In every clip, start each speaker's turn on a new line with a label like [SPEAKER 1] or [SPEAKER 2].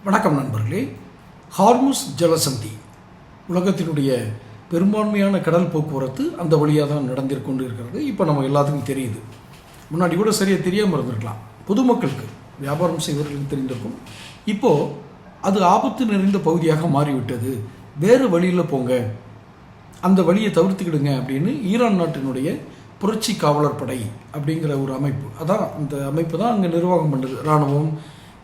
[SPEAKER 1] வணக்கம் நண்பர்களே. ஹார்முஸ் ஜலசந்தி உலகத்தினுடைய பெரும்பான்மையான கடல் போக்குவரத்து அந்த வழியாக தான் நடந்திருக்கொண்டு இருக்கிறது. இப்போ நம்ம எல்லாத்துக்கும் தெரியுது. முன்னாடி கூட சரியாக தெரியாமல் இருந்திருக்கலாம், பொதுமக்களுக்கு வியாபாரம் செய்வர்களுக்கு தெரிந்திருக்கும். இப்போது அது ஆபத்து நிறைந்த பகுதியாக மாறிவிட்டது. வேறு வழியில் போங்க, அந்த வழியை தவிர்த்துக்கிடுங்க அப்படின்னு ஈரான் நாட்டினுடைய புரட்சி காவலர் படை அப்படிங்கிற ஒரு அமைப்பு, அதான் அந்த அமைப்பு தான் அங்கே நிர்வாகம் பண்ணுது. இராணுவம்,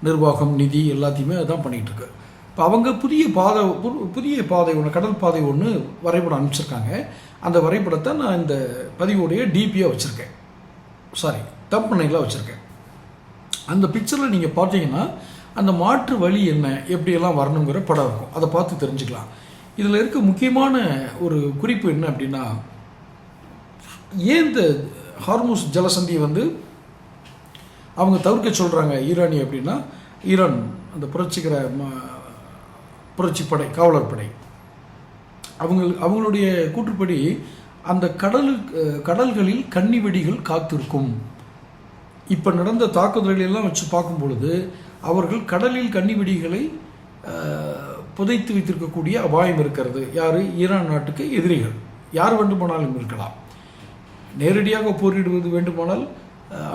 [SPEAKER 1] நிர்வாகம், நிதி எல்லாத்தையுமே அதான் பண்ணிகிட்ருக்கு. இப்போ அவங்க புதிய பாதை ஒன்று, கடல் பாதை ஒன்று வரைபடம் அனுப்பிச்சிருக்காங்க. அந்த வரைபடத்தை நான் இந்த பதிவுடைய டிபியாக வச்சுருக்கேன், தம்பனையில் வச்சுருக்கேன். அந்த பிக்சரில் நீங்கள் பார்த்தீங்கன்னா அந்த மாற்று வழி என்ன, எப்படியெல்லாம் வரணுங்கிற படம் இருக்கும். அதை பார்த்து தெரிஞ்சுக்கலாம். இதில் இருக்க முக்கியமான ஒரு குறிப்பு என்ன அப்படின்னா, ஏன் இந்த ஹார்முஸ் ஜலசந்தியை அவங்க தவிர்க்க சொல்கிறாங்க ஈரானி அப்படின்னா, ஈரான் அந்த புரட்சி படை, காவலர் படை, அவங்களுடைய கூற்றுப்படி அந்த கடல்களில் கன்னி வெடிகள் காத்திருக்கும். இப்போ நடந்த தாக்குதல்களெல்லாம் வச்சு பார்க்கும் பொழுது அவர்கள் கடலில் கன்னி வெடிகளை புதைத்து வைத்திருக்கக்கூடிய அபாயம் இருக்கிறது. யார்? ஈரான் நாட்டுக்கு எதிரிகள் யார் வேண்டுமானாலும் இருக்கலாம். நேரடியாக போரிடுவது வேண்டுமானால்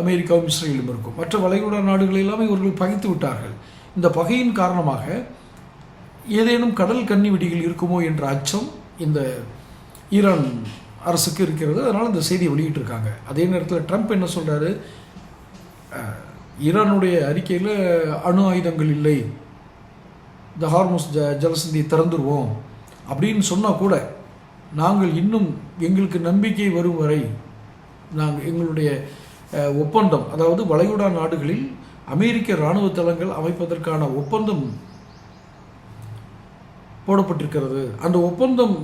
[SPEAKER 1] அமெரிக்காவும் இஸ்ரேலும் இருக்கும். மற்ற வளைகுடா நாடுகள் எல்லாமே இவர்கள் பகைத்து விட்டார்கள். இந்த பகையின் காரணமாக ஏதேனும் கடல் கன்னி வெடிகள் இருக்குமோ என்ற அச்சம் இந்த ஈரான் அரசுக்கு இருக்கிறது. அதனால் இந்த செய்தியை வெளியிட்டிருக்காங்க. அதே நேரத்தில் ட்ரம்ப் என்ன சொல்கிறாரு, ஈரானுடைய அறிக்கையில் அணு ஆயுதங்கள் இல்லை, இந்த ஹார்முஸ் ஜலசந்தியை திறந்துருவோம் அப்படின்னு சொன்னால் கூட, நாங்கள் இன்னும் எங்களுக்கு நம்பிக்கை வரும் வரை எங்களுடைய ஒப்பந்தம், அதாவது வளைகுடா நாடுகளில் அமெரிக்க இராணுவ தளங்கள் அமைப்பதற்கான ஒப்பந்தம் போடப்பட்டிருக்கிறது. அந்த ஒப்பந்தம்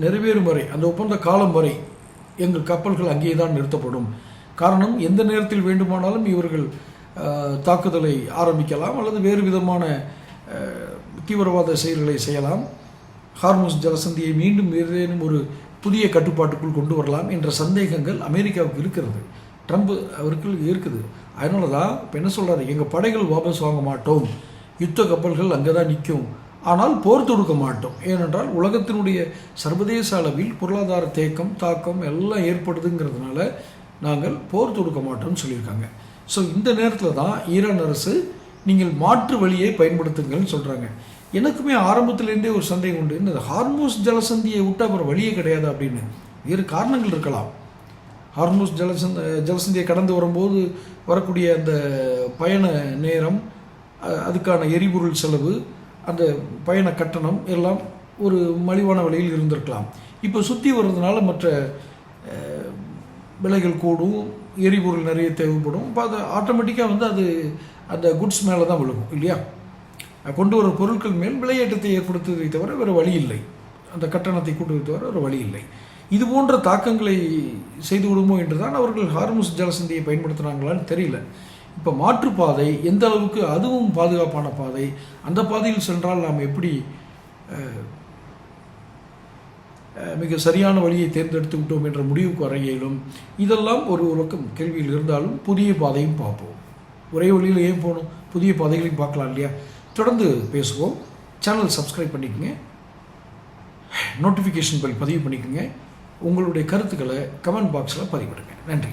[SPEAKER 1] நிறைவேறும் வரை, அந்த ஒப்பந்த காலம் வரை எங்கள் கப்பல்கள் அங்கேயே தான் நிறுத்தப்படும். காரணம், எந்த நேரத்தில் வேண்டுமானாலும் இவர்கள் தாக்குதலை ஆரம்பிக்கலாம் அல்லது வேறு விதமான தீவிரவாத செயல்களை செய்யலாம். ஹார்முஸ் ஜலசந்தியை மீண்டும் ஏதேனும் ஒரு புதிய கட்டுப்பாட்டுக்குள் கொண்டு வரலாம் என்ற சந்தேகங்கள் அமெரிக்காவுக்கு இருக்கிறது, ட்ரம்ப் அவருக்கு இருக்குது. அதனால தான் இப்போ என்ன சொல்கிறாரு, எங்கள் படைகள் வாபஸ் வாங்க மாட்டோம், யுத்த கப்பல்கள் அங்கே தான் நிற்கும், ஆனால் போர் தொடுக்க மாட்டோம். ஏனென்றால் உலகத்தினுடைய சர்வதேச அளவில் பொருளாதார தாக்கம் எல்லாம் ஏற்படுதுங்கிறதுனால நாங்கள் போர் தொடுக்க மாட்டோம்னு சொல்லியிருக்காங்க. ஸோ இந்த நேரத்தில் தான் ஈரான் அரசு நீங்கள் மாற்று வழியை பயன்படுத்துங்கள்னு சொல்கிறாங்க. எனக்குமே ஆரம்பத்திலேருந்தே ஒரு சந்தேகம் உண்டு, இந்த ஹார்முஸ் ஜலசந்தியை விட்டு அப்புறம் வழியே கிடையாது அப்படின்னு. வேறு காரணங்கள் இருக்கலாம். ஹார்முஸ் ஜலசந்தியை கடந்து வரும்போது வரக்கூடிய அந்த பயண நேரம், அதுக்கான எரிபொருள் செலவு, அந்த பயண கட்டணம் எல்லாம் ஒரு மலிவான விலையில் இருந்திருக்கலாம். இப்போ சுற்றி வர்றதுனால மற்ற விலைகள் கூடும், எரிபொருள் நிறைய தேவைப்படும். இப்போ அது ஆட்டோமேட்டிக்காக அது அந்த குட்ஸ் மேலே தான் விழுகும் இல்லையா? கொண்டு வர பொருட்கள் மேல் விலையேற்றத்தை ஏற்படுத்துவதை தவிர வேறு வழி இல்லை, அந்த கட்டணத்தை கூட்டுவதை தவிர வேறு வழி இல்லை. இது போன்ற தாக்கங்களை செய்து விடுமோ என்று தான் அவர்கள் ஹார்முஸ் ஜலசந்தியை பயன்படுத்துகிறாங்களான்னு தெரியல. இப்போ மாற்றுப்பாதை எந்த அளவுக்கு அதுவும் பாதுகாப்பான பாதை, அந்த பாதையில் சென்றால் நாம் எப்படி மிக சரியான வழியை தேர்ந்தெடுத்து விட்டோம் என்ற முடிவுக்கு வர இயலும். இதெல்லாம் ஒரு பக்கம் கேள்வியில் இருந்தாலும் புதிய பாதையும் பார்ப்போம். ஒரே வழியில் ஏன் போகணும், புதிய பாதைகளையும் பார்க்கலாம் இல்லையா? தொடர்ந்து பேசுவோம். சேனல் சப்ஸ்கிரைப் பண்ணிக்கோங்க, நோட்டிஃபிகேஷன் பெல் பதிவு பண்ணிக்கோங்க. உங்களுடைய கருத்துக்களை கமெண்ட் பாக்ஸில் பதிவிடுங்க. நன்றி.